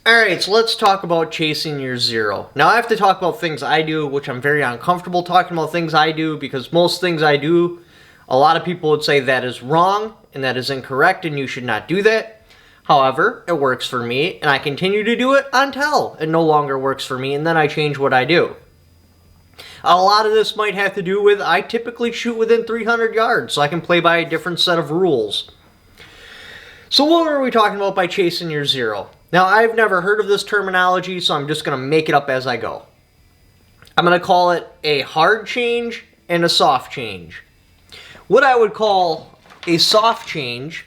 Alright, so let's talk about chasing your zero. Now I have to talk about things I do, which I'm very uncomfortable talking about things I do, because most things I do, a lot of people would say that is wrong, and that is incorrect, and you should not do that. However, it works for me, and I continue to do it until it no longer works for me, and then I change what I do. A lot of this might have to do with I typically shoot within 300 yards, so I can play by a different set of rules. So what are we talking about by chasing your zero? Now, I've never heard of this terminology, so I'm just going to make it up as I go. I'm going to call it a hard change and a soft change. What I would call a soft change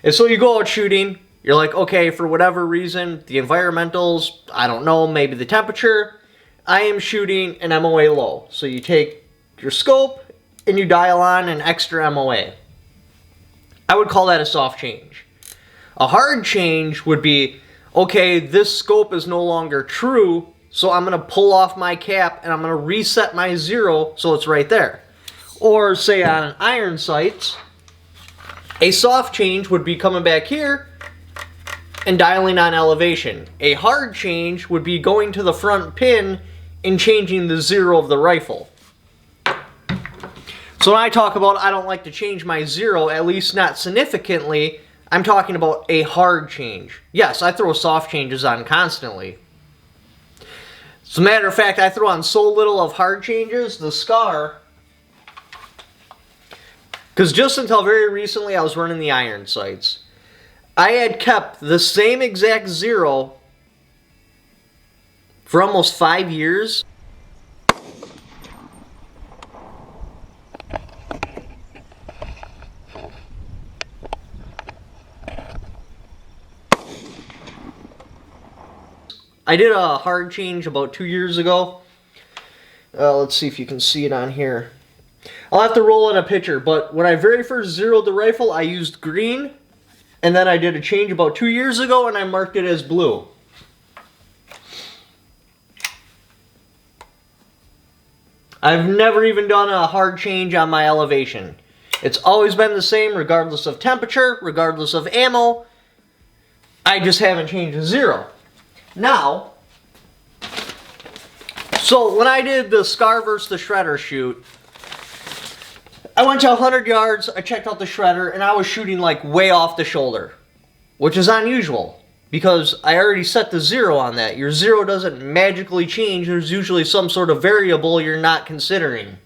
is, so you go out shooting, you're like, okay, for whatever reason, the environmentals, I don't know, maybe the temperature, I am shooting an MOA low. So you take your scope and you dial on an extra MOA. I would call that a soft change. A hard change would be, okay, this scope is no longer true, so I'm going to pull off my cap and I'm going to reset my zero so it's right there. Or say on an iron sights, a soft change would be coming back here and dialing on elevation. A hard change would be going to the front pin and changing the zero of the rifle. So when I talk about I don't like to change my zero, at least not significantly, I'm talking about a hard change. Yes, I throw soft changes on constantly. As a matter of fact, I throw on so little of hard changes, the SCAR, because just until very recently I was running the iron sights. I had kept the same exact zero for almost 5 years. I did a hard change about 2 years ago. Let's see if you can see it on here. I'll have to roll in a picture, but when I very first zeroed the rifle, I used green, and then I did a change about 2 years ago, and I marked it as blue. I've never even done a hard change on my elevation. It's always been the same, regardless of temperature, regardless of ammo. I just haven't changed the zero. Now, so when I did the SCAR versus the shredder shoot, I went to 100 yards, I checked out the shredder, and I was shooting like way off the shoulder, which is unusual because I already set the zero on that. Your zero doesn't magically change. There's usually some sort of variable you're not considering.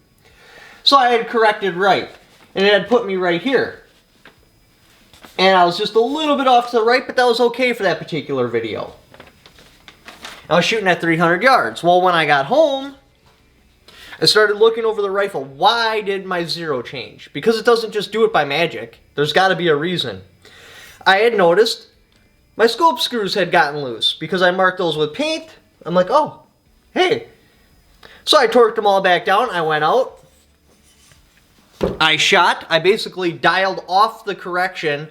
So I had corrected right, and it had put me right here. And I was just a little bit off to the right, but that was okay for that particular video. I was shooting at 300 yards. Well, when I got home, I started looking over the rifle. Why did my zero change? Because it doesn't just do it by magic. There's got to be a reason. I had noticed my scope screws had gotten loose because I marked those with paint. I'm like, oh, hey. So I torqued them all back down. I went out. I shot. I basically dialed off the correction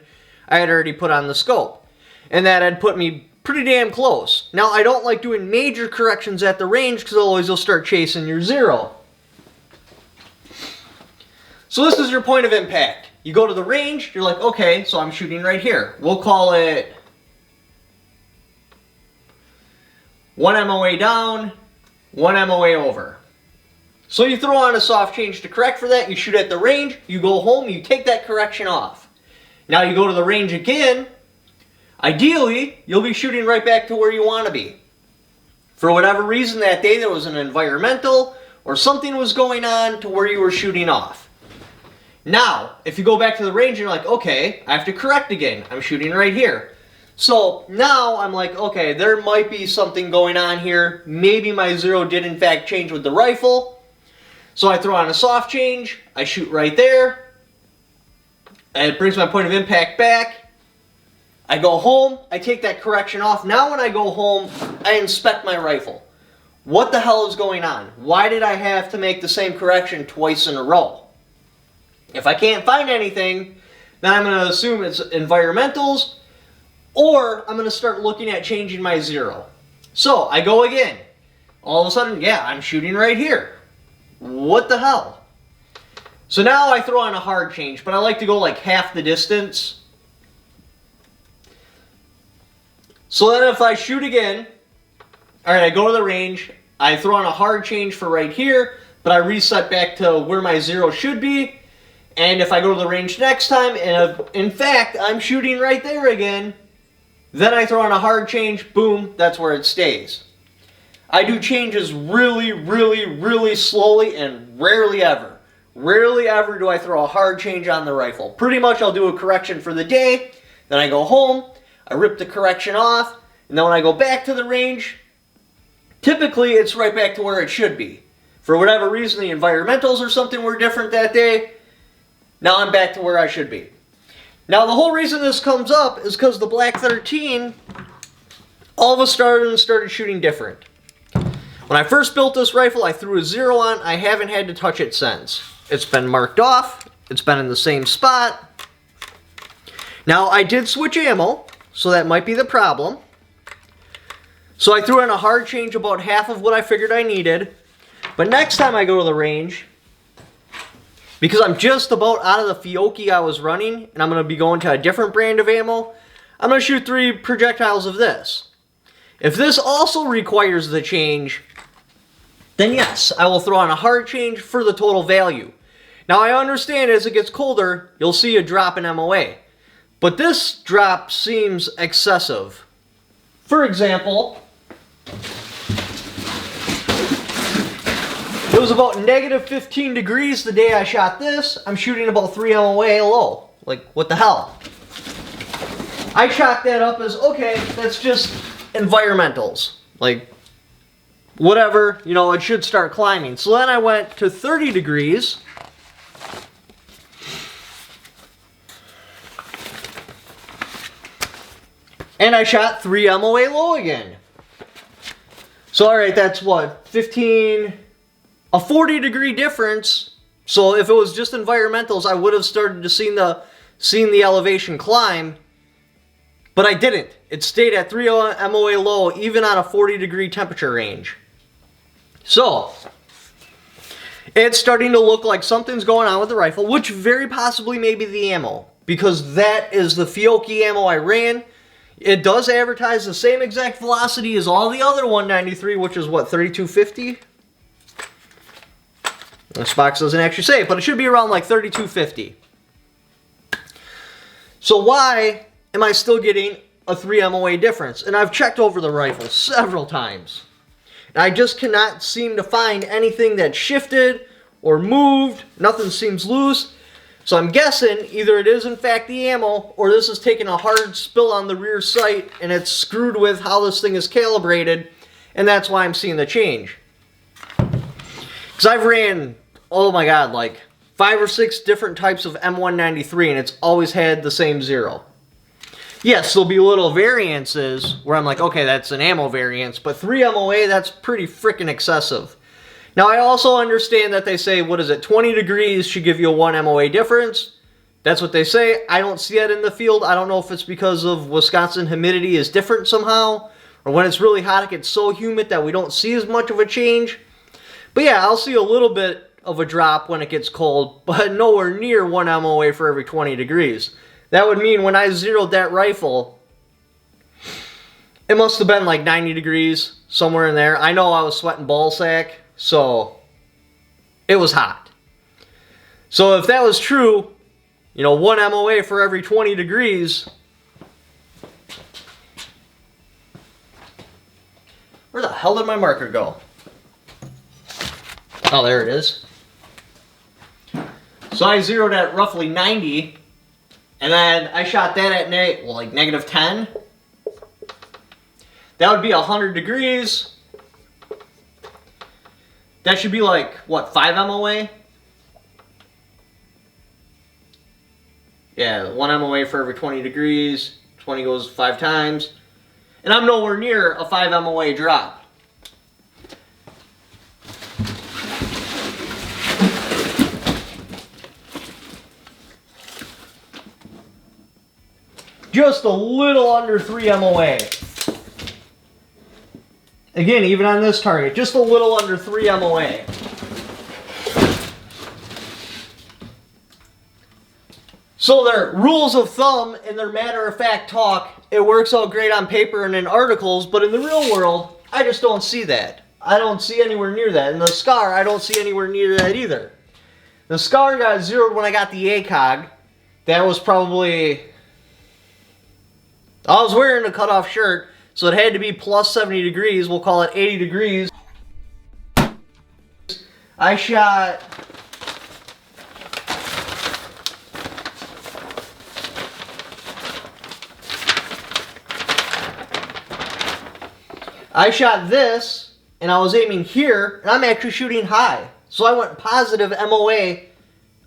I had already put on the scope. And that had put me pretty damn close. Now, I don't like doing major corrections at the range because otherwise you'll start chasing your zero. So this is your point of impact. You go to the range, you're like, okay, so I'm shooting right here. We'll call it 1 MOA down, 1 MOA over. So you throw on a soft change to correct for that, you shoot at the range, you go home, you take that correction off. Now you go to the range again. Ideally, you'll be shooting right back to where you want to be. For whatever reason that day there was an environmental or something was going on to where you were shooting off. Now, if you go back to the range, you're like, okay, I have to correct again. I'm shooting right here. So now I'm like, okay, there might be something going on here. Maybe my zero did in fact change with the rifle. So I throw on a soft change. I shoot right there. And it brings my point of impact back. I go home, I take that correction off. Now when I go home, I inspect my rifle. What the hell is going on? Why did I have to make the same correction twice in a row? If I can't find anything, then I'm going to assume it's environmentals, or I'm going to start looking at changing my zero. So I go again. All of a sudden, yeah, I'm shooting right here. What the hell? So now I throw on a hard change, but I like to go like half the distance. So then if I shoot again, alright, I go to the range, I throw on a hard change for right here, but I reset back to where my 0 should be, and if I go to the range next time, and if, in fact, I'm shooting right there again, then I throw on a hard change, boom, that's where it stays. I do changes really, really, really slowly and rarely ever. Rarely ever do I throw a hard change on the rifle. Pretty much I'll do a correction for the day, then I go home, I rip the correction off, and then when I go back to the range, typically it's right back to where it should be. For whatever reason, the environmentals or something were different that day, now I'm back to where I should be. Now the whole reason this comes up is because the Black 13 all of a sudden started shooting different. When I first built this rifle, I threw a 0 on. I haven't had to touch it since. It's been marked off. It's been in the same spot. Now, I did switch ammo, so that might be the problem. So I threw in a hard change about half of what I figured I needed. But next time I go to the range, because I'm just about out of the Fiocchi I was running, and I'm going to be going to a different brand of ammo, I'm going to shoot 3 projectiles of this. If this also requires the change, then yes, I will throw on a hard change for the total value. Now I understand as it gets colder, you'll see a drop in MOA. But this drop seems excessive. For example, it was about negative 15 degrees the day I shot this. I'm shooting about 3 MOA low. Like, what the hell? I chalked that up as, okay, that's just environmentals. Like, whatever, you know, it should start climbing. So then I went to 30 degrees. And I shot 3 MOA low again. So, alright, that's what? 15... a 40 degree difference. So if it was just environmentals, I would have started to see the elevation climb. But I didn't. It stayed at 3 MOA low, even on a 40 degree temperature range. So, it's starting to look like something's going on with the rifle, which very possibly may be the ammo, because that is the Fiocchi ammo I ran. It does advertise the same exact velocity as all the other 193, which is what, 3250? This box doesn't actually say it, but it should be around like 3250. So why am I still getting a 3 MOA difference? And I've checked over the rifle several times. And I just cannot seem to find anything that shifted or moved. Nothing seems loose. So I'm guessing either it is in fact the ammo, or this is taking a hard spill on the rear sight and it's screwed with how this thing is calibrated, and that's why I'm seeing the change. Because I've ran, oh my god, like 5 or 6 different types of M193, and it's always had the same 0. Yes, there'll be little variances where I'm like, okay, that's an ammo variance, but 3 MOA, that's pretty freaking excessive. Now, I also understand that they say, what is it, 20 degrees should give you a 1 MOA difference. That's what they say. I don't see that in the field. I don't know if it's because of Wisconsin humidity is different somehow, or when it's really hot, it gets so humid that we don't see as much of a change. But yeah, I'll see a little bit of a drop when it gets cold, but nowhere near 1 MOA for every 20 degrees. That would mean when I zeroed that rifle, it must have been like 90 degrees, somewhere in there. I know I was sweating ballsack, so it was hot. So if that was true, you know, 1 MOA for every 20 degrees, where the hell did my marker go? Oh, there it is. So I zeroed at roughly 90, and then I shot that at like negative 10. That would be 100 degrees. That should be like, what, 5 MOA? Yeah, 1 MOA for every 20 degrees. 20 goes 5 times. And I'm nowhere near a 5 MOA drop. Just a little under 3 MOA. Again, even on this target, just a little under 3 MOA. So their rules of thumb and their matter-of-fact talk, it works out great on paper and in articles, but in the real world, I just don't see that. I don't see anywhere near that. And the SCAR, I don't see anywhere near that either. The SCAR got zeroed when I got the ACOG. That was probably... I was wearing a cutoff shirt, so it had to be plus 70 degrees. We'll call it 80 degrees. I shot this, and I was aiming here, and I'm actually shooting high. So I went positive MOA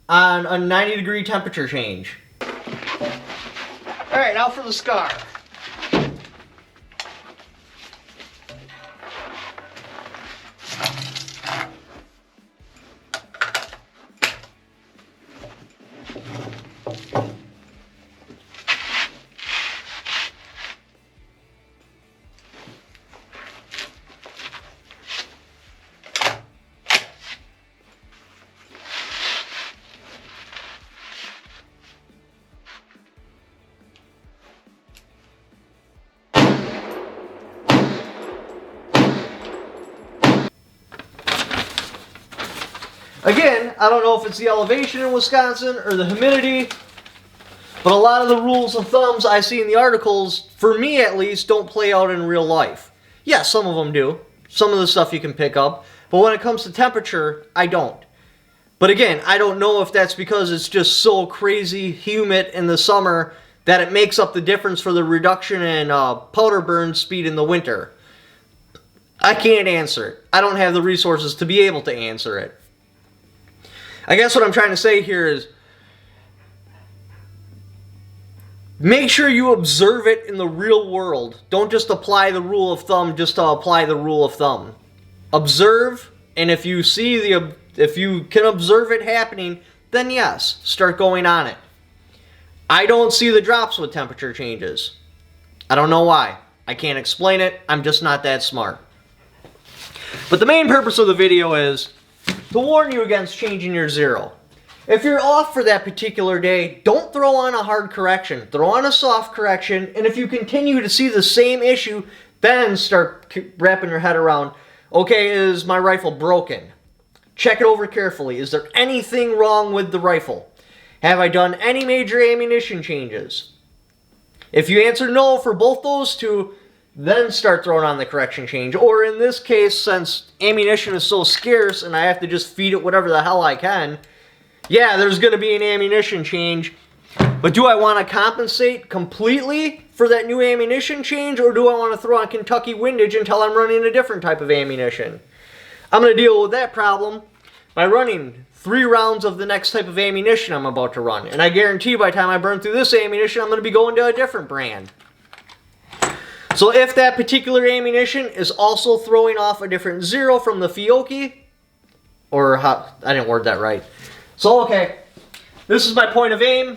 on a 90-degree temperature change. Alright, now for the SCAR. Again, I don't know if it's the elevation in Wisconsin or the humidity, but a lot of the rules of thumbs I see in the articles, for me at least, don't play out in real life. Yes, some of them do. Some of the stuff you can pick up. But when it comes to temperature, I don't. But again, I don't know if that's because it's just so crazy humid in the summer that it makes up the difference for the reduction in powder burn speed in the winter. I can't answer it. I don't have the resources to be able to answer it. I guess what I'm trying to say here is make sure you observe it in the real world. Don't just apply the rule of thumb just to apply the rule of thumb. Observe, and if you can observe it happening, then yes, start going on it. I don't see the drops with temperature changes. I don't know why. I can't explain it. I'm just not that smart. But the main purpose of the video is to warn you against changing your zero. If you're off for that particular day, don't throw on a hard correction. Throw on a soft correction, and if you continue to see the same issue, then start wrapping your head around, okay, is my rifle broken? Check it over carefully. Is there anything wrong with the rifle? Have I done any major ammunition changes? If you answer no for both those two, then start throwing on the correction change. Or in this case, since ammunition is so scarce and I have to just feed it whatever the hell I can, yeah, there's going to be an ammunition change. But do I want to compensate completely for that new ammunition change, or do I want to throw on Kentucky windage until I'm running a different type of ammunition? I'm going to deal with that problem by running 3 rounds of the next type of ammunition I'm about to run. And I guarantee by the time I burn through this ammunition, I'm going to be going to a different brand. So if that particular ammunition is also throwing off a different zero from the Fiocchi, or how, I didn't word that right. So okay, this is my point of aim.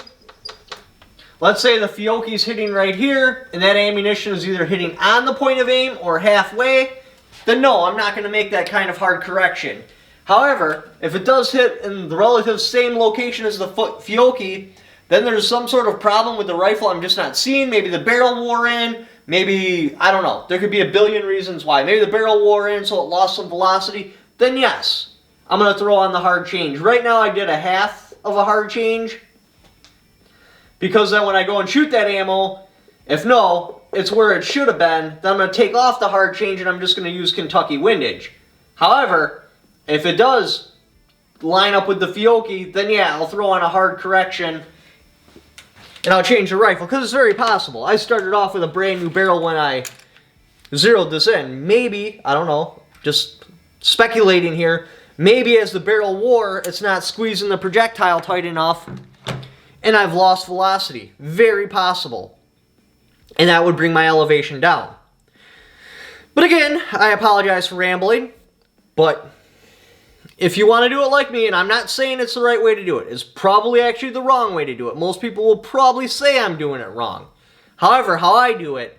Let's say the Fiocchi is hitting right here, and that ammunition is either hitting on the point of aim or halfway, then no, I'm not going to make that kind of hard correction. However, if it does hit in the relative same location as the Fiocchi, then there's some sort of problem with the rifle I'm just not seeing. Maybe the barrel wore in. Maybe, I don't know, there could be a billion reasons why. Maybe the barrel wore in so it lost some velocity. Then yes, I'm going to throw on the hard change. Right now I did a half of a hard change, because then when I go and shoot that ammo, if no, it's where it should have been, then I'm going to take off the hard change and I'm just going to use Kentucky windage. However, if it does line up with the Fiocchi, then yeah, I'll throw on a hard correction and I'll change the rifle, because it's very possible. I started off with a brand new barrel when I zeroed this in. Maybe, I don't know, just speculating here, maybe as the barrel wore, it's not squeezing the projectile tight enough and I've lost velocity. Very possible. And that would bring my elevation down. But again, I apologize for rambling, but if you want to do it like me, and I'm not saying it's the right way to do it, it's probably actually the wrong way to do it. Most people will probably say I'm doing it wrong. However, how I do it,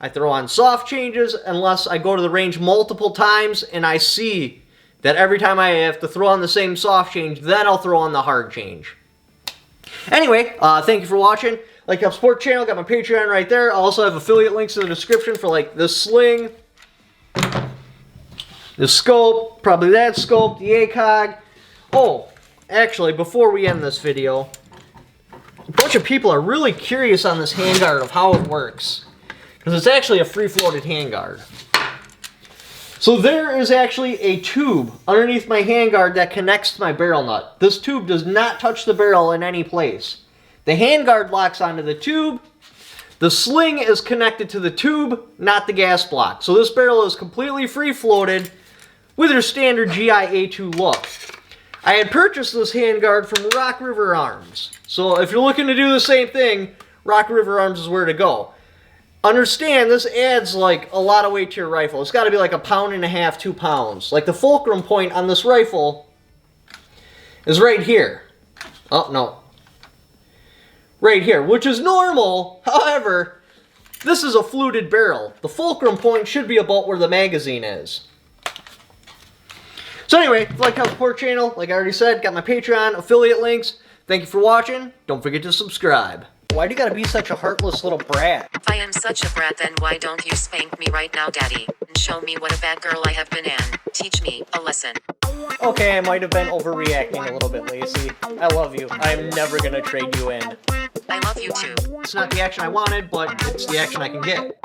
I throw on soft changes unless I go to the range multiple times and I see that every time I have to throw on the same soft change, then I'll throw on the hard change. Anyway, thank you for watching. Like Up Sport channel, got my Patreon right there. I also have affiliate links in the description for like this sling, the scope, probably that scope, the ACOG. Oh, actually, before we end this video, a bunch of people are really curious on this handguard of how it works. Because it's actually a free-floated handguard. So there is actually a tube underneath my handguard that connects to my barrel nut. This tube does not touch the barrel in any place. The handguard locks onto the tube. The sling is connected to the tube, not the gas block. So this barrel is completely free-floated with your standard GI A2 look. I had purchased this handguard from Rock River Arms. So if you're looking to do the same thing, Rock River Arms is where to go. Understand, this adds like a lot of weight to your rifle. It's got to be like 1.5 pounds, 2 pounds. Like the fulcrum point on this rifle is right here. Oh, no. Right here, which is normal. However, this is a fluted barrel. The fulcrum point should be about where the magazine is. So anyway, if you like Up Sport channel, like I already said, got my Patreon, affiliate links. Thank you for watching. Don't forget to subscribe. Why do you gotta be such a heartless little brat? If I am such a brat, then why don't you spank me right now, Daddy? And show me what a bad girl I have been and teach me a lesson. Okay, I might have been overreacting a little bit, Lacey. I love you. I'm never gonna trade you in. I love you too. It's not the action I wanted, but it's the action I can get.